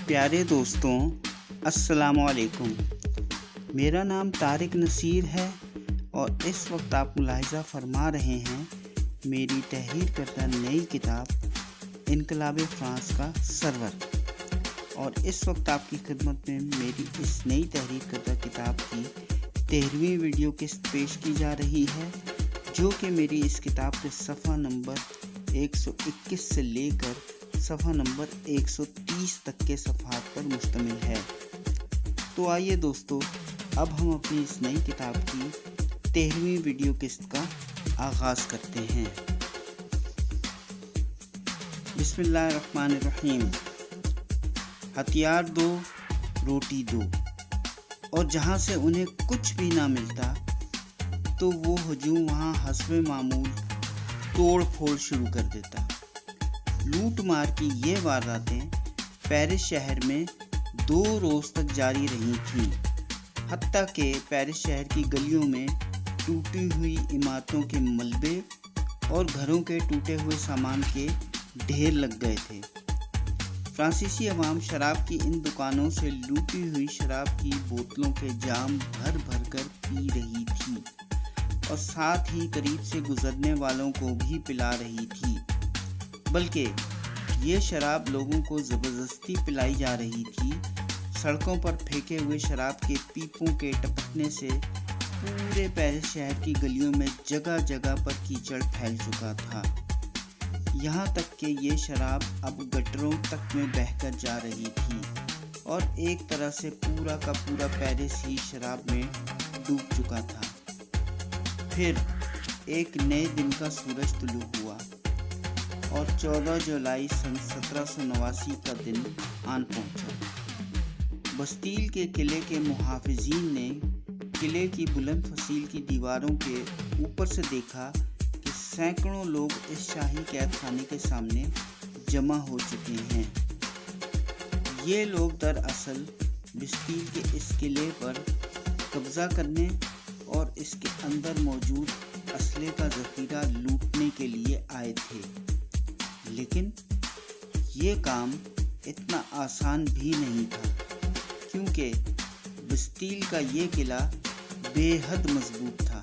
پیارے دوستوں، السلام علیکم۔ میرا نام طارق نصیر ہے اور اس وقت آپ ملاحظہ فرما رہے ہیں میری تحریر کردہ نئی کتاب انقلاب فرانس کا سرور، اور اس وقت آپ کی خدمت میں میری اس نئی تحریر کردہ کتاب کی 13ویں ویڈیو قسط پیش کی جا رہی ہے، جو کہ میری اس کتاب کے صفحہ نمبر 121 سے لے کر صفحہ نمبر 130 تک کے صفحات پر مشتمل ہے۔ تو آئیے دوستو، اب ہم اپنی اس نئی کتاب کی 13ویں ویڈیو قسط کا آغاز کرتے ہیں۔ بسم اللہ الرحمن الرحیم۔ ہتھیار دو، روٹی دو، اور جہاں سے انہیں کچھ بھی نہ ملتا تو وہ ہجوم وہاں حسب معمول توڑ پھوڑ شروع کر دیتا۔ لوٹ مار کی یہ وارداتیں پیرس شہر میں 2 روز تک جاری رہی تھیں، حتیٰ کہ پیرس شہر کی گلیوں میں ٹوٹی ہوئی عمارتوں کے ملبے اور گھروں کے ٹوٹے ہوئے سامان کے ڈھیر لگ گئے تھے۔ فرانسیسی عوام شراب کی ان دکانوں سے لوٹی ہوئی شراب کی بوتلوں کے جام بھر بھر کر پی رہی تھی اور ساتھ ہی قریب سے گزرنے والوں کو بھی پلا رہی تھی، بلکہ یہ شراب لوگوں کو زبردستی پلائی جا رہی تھی۔ سڑکوں پر پھینکے ہوئے شراب کے پیپوں کے ٹپکنے سے پورے پیرس شہر کی گلیوں میں جگہ جگہ پر کیچڑ پھیل چکا تھا، یہاں تک کہ یہ شراب اب گٹروں تک میں بہہ کر جا رہی تھی اور ایک طرح سے پورا کا پورا پیرس ہی شراب میں ڈوب چکا تھا۔ پھر ایک نئے دن کا سورج طلوع ہوا اور 14 جولائی سن 1789 کا دن آن پہنچا۔ بستیل کے قلعے کے محافظین نے قلعے کی بلند فصیل کی دیواروں کے اوپر سے دیکھا کہ سینکڑوں لوگ اس شاہی قید خانے کے سامنے جمع ہو چکے ہیں۔ یہ لوگ دراصل بستیل کے اس قلعے پر قبضہ کرنے اور اس کے اندر موجود اسلحے کا ذخیرہ لوٹنے کے لیے آئے تھے، لیکن یہ کام اتنا آسان بھی نہیں تھا، کیونکہ بستیل کا یہ قلعہ بے حد مضبوط تھا۔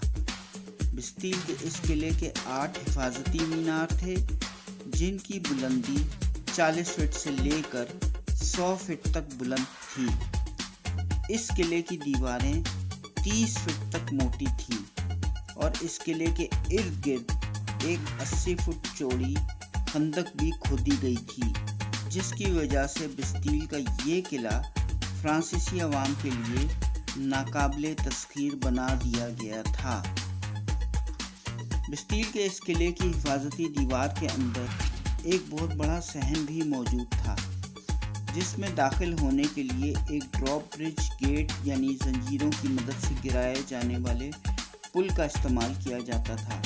بستیل کے اس قلعے کے 8 حفاظتی مینار تھے، جن کی بلندی 40 فٹ سے لے کر 100 فٹ تک بلند تھی۔ اس قلعے کی دیواریں 30 فٹ تک موٹی تھیں اور اس قلعے کے ارد گرد ایک 80 فٹ چوڑی خندق بھی کھودی گئی تھی، جس کی وجہ سے بستیل کا یہ قلعہ فرانسیسی عوام کے لیے ناقابل تسخیر بنا دیا گیا تھا۔ بستیل کے اس قلعے کی حفاظتی دیوار کے اندر ایک بہت بڑا صحن بھی موجود تھا، جس میں داخل ہونے کے لیے ایک ڈراپ برج گیٹ یعنی زنجیروں کی مدد سے گرائے جانے والے پل کا استعمال کیا جاتا تھا۔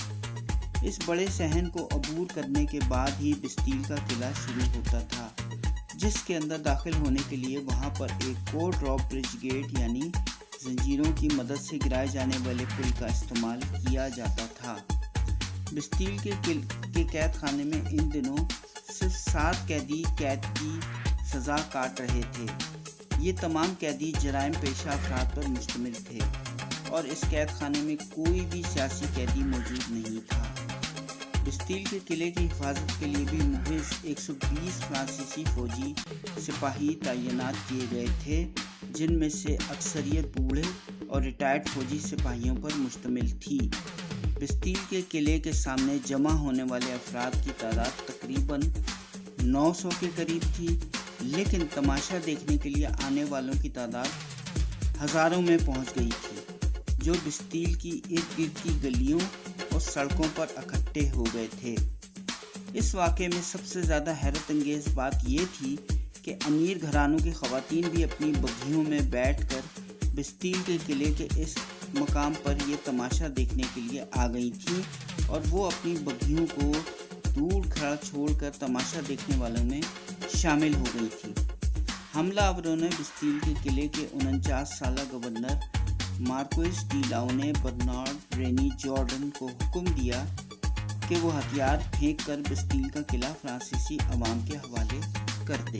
اس بڑے صحن کو عبور کرنے کے بعد ہی بستیل کا قلعہ شروع ہوتا تھا، جس کے اندر داخل ہونے کے لیے وہاں پر ایک اور ڈراپ برج گیٹ یعنی زنجیروں کی مدد سے گرائے جانے والے پل کا استعمال کیا جاتا تھا۔ بستیل کے قید خانے میں ان دنوں صرف 7 قیدی قید کی سزا کاٹ رہے تھے۔ یہ تمام قیدی جرائم پیشہ افراد پر مشتمل تھے اور اس قید خانے میں کوئی بھی سیاسی قیدی موجود نہیں تھا۔ بستیل کے قلعے کی حفاظت کے لیے بھی محض 120 فرانسیسی فوجی سپاہی تعینات کیے گئے تھے، جن میں سے اکثریت بوڑھے اور ریٹائرڈ فوجی سپاہیوں پر مشتمل تھی۔ بستیل کے قلعے کے سامنے جمع ہونے والے افراد کی تعداد تقریباً 900 کے قریب تھی، لیکن تماشا دیکھنے کے لیے آنے والوں کی تعداد ہزاروں میں پہنچ گئی تھی، جو بستیل کی ارد گرد کی گلیوں اور سڑکوں پر اکٹھے ہو گئے تھے۔ اس واقعے میں سب سے زیادہ حیرت انگیز بات یہ تھی کہ امیر گھرانوں کی خواتین بھی اپنی بگھیوں میں بیٹھ کر بستیل کے قلعے کے اس مقام پر یہ تماشا دیکھنے کے لیے آ گئی تھیں، اور وہ اپنی بگھیوں کو دور کھڑا چھوڑ کر تماشا دیکھنے والوں میں شامل ہو گئی تھی۔ حملہ آوروں نے بستیل کے قلعے کے 49 سالہ governor Marquis de Launay Bernard René Jourdan کو حکم دیا کہ وہ ہتھیار پھینک کر بستیل کا قلعہ فرانسیسی عوام کے حوالے کر دے۔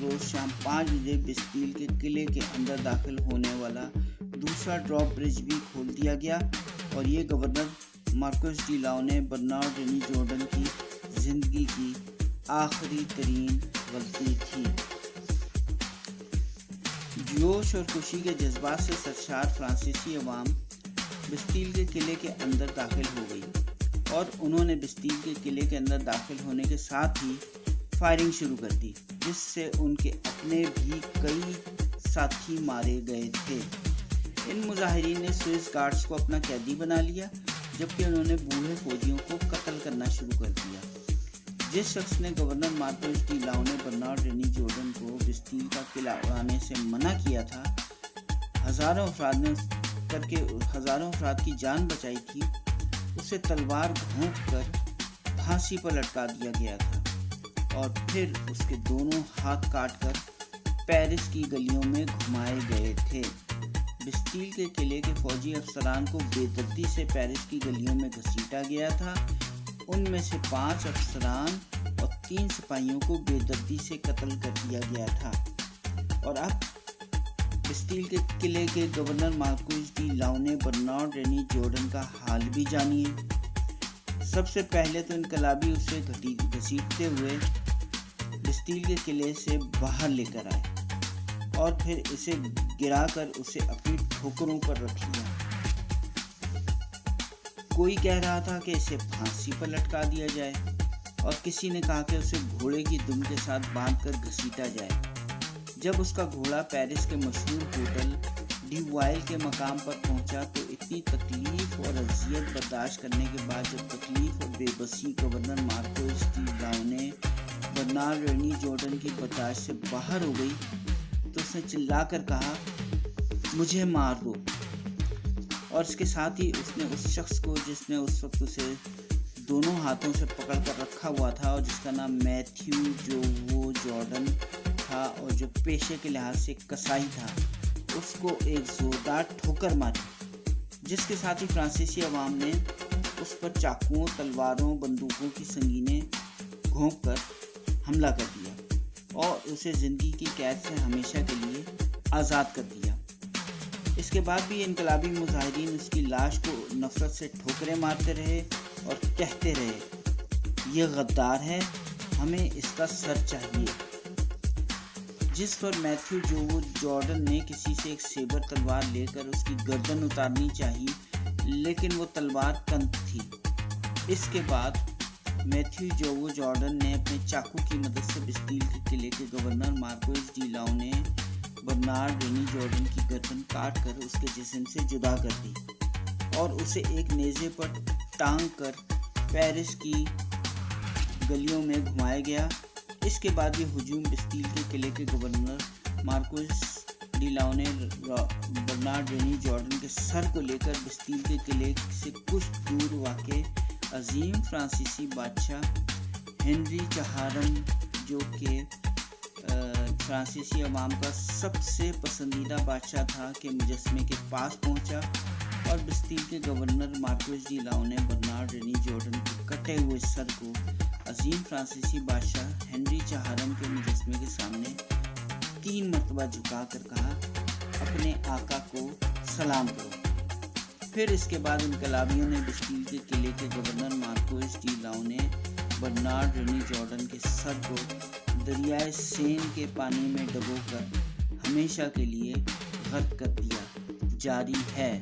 روز شام 5 بجے بستیل کے قلعے کے اندر داخل ہونے والا دوسرا ڈراپ برج بھی کھول دیا گیا، اور یہ governor Marquis de Launay Bernard René Jourdan کی زندگی کی آخری ترین غلطی تھی۔ جوش اور خوشی کے جذبات سے سرشار فرانسیسی عوام بستیل کے قلعے کے اندر داخل ہو گئی، اور انہوں نے بستیل کے قلعے کے اندر داخل ہونے کے ساتھ ہی فائرنگ شروع کر دی، جس سے ان کے اپنے بھی کئی ساتھی مارے گئے تھے۔ ان مظاہرین نے سوئس گارڈز کو اپنا قیدی بنا لیا، جبکہ انہوں نے بوڑھے فوجیوں کو قتل کرنا شروع کر دیا۔ جس شخص نے governor Marquis de Launay Bernard René Jourdan کو بستیل کا قلعہ اڑانے سے منع کیا تھا، ہزاروں افراد کی جان بچائی تھی، اسے تلوار گھونپ کر پھانسی پر لٹکا دیا گیا تھا، اور پھر اس کے دونوں ہاتھ کاٹ کر پیرس کی گلیوں میں گھمائے گئے تھے۔ بستیل کے قلعے کے فوجی افسران کو بے دردی سے پیرس کی گلیوں میں گھسیٹا گیا تھا، ان میں سے 5 افسران اور 3 سپاہیوں کو بے دردی سے قتل کر دیا گیا تھا۔ اور اب بستیل کے قلعے کے governor Marquis de Launay Bernard René Jourdan کا حال بھی جانیے۔ سب سے پہلے تو انقلابی اسے گھسیٹتے ہوئے بستیل کے قلعے سے باہر لے کر آئے، اور پھر اسے گرا کر اسے اپنی ٹھوکروں پر رکھ لیا۔ کوئی کہہ رہا تھا کہ اسے پھانسی پر لٹکا دیا جائے، اور کسی نے کہا کہ اسے گھوڑے کی دم کے ساتھ باندھ کر گھسیٹا جائے۔ جب اس کا گھوڑا پیرس کے مشہور ہوٹل ڈی وائل کے مقام پر پہنچا تو اتنی تکلیف اور اذیت برداشت کرنے کے بعد جب تکلیف اور بے بسی governor Marquis de Launay Bernard René Jourdan کی برداشت سے باہر ہو گئی تو اس نے چلا کر کہا، مجھے مار دو، اور اس کے ساتھ ہی اس نے اس شخص کو جس نے اس وقت اسے دونوں ہاتھوں سے پکڑ کر رکھا ہوا تھا اور جس کا نام میتھیو جوو جارڈن تھا اور جو پیشے کے لحاظ سے کسائی تھا، اس کو ایک زوردار ٹھوکر ماری، جس کے ساتھ ہی فرانسیسی عوام نے اس پر چاقوؤں، تلواروں، بندوقوں کی سنگینیں گھونپ کر حملہ کر دیا اور اسے زندگی کی قید سے ہمیشہ کے لیے آزاد کر دیا۔ اس کے بعد بھی انقلابی مظاہرین اس کی لاش کو نفرت سے ٹھوکریں مارتے رہے اور کہتے رہے، یہ غدار ہے، ہمیں اس کا سر چاہیے۔ جس پر میتھیو جوو جارڈن نے کسی سے ایک سیبر تلوار لے کر اس کی گردن اتارنی چاہی، لیکن وہ تلوار کند تھی۔ اس کے بعد میتھیو جوو جارڈن نے اپنے چاقو کی مدد سے بستیل کے قلعے کے governor Marquis de Launay Bernard René Jourdan کی گردن کاٹ کر اس کے جسم سے جدا کر دی اور اسے ایک نیزے پر ٹانگ کر پیرس کی گلیوں میں گھمایا گیا۔ اس کے بعد یہ ہجوم بستیل کے قلعے کے governor Marquis de Launay Bernard René Jourdan کے سر کو لے کر بستیل کے قلعے سے کچھ دور واقع عظیم فرانسیسی بادشاہ ہنری چہارم، جو کہ فرانسیسی عوام کا سب سے پسندیدہ بادشاہ تھا، کے مجسمے کے پاس پہنچا اور بستیل کے governor Marquis de Launay Bernard René Jourdan کے کٹے ہوئے سر کو عظیم فرانسیسی بادشاہ ہنری چہارم کے مجسمے کے سامنے 3 مرتبہ جھکا کر کہا، اپنے آقا کو سلام کرو۔ پھر اس کے بعد انقلابیوں نے بستیل کے قلعے کے governor Marquis de Launay Bernard René Jourdan کے سر کو دریائے سین کے پانی میں ڈبو کر ہمیشہ کے لیے غرق کر دیا۔ جاری ہے۔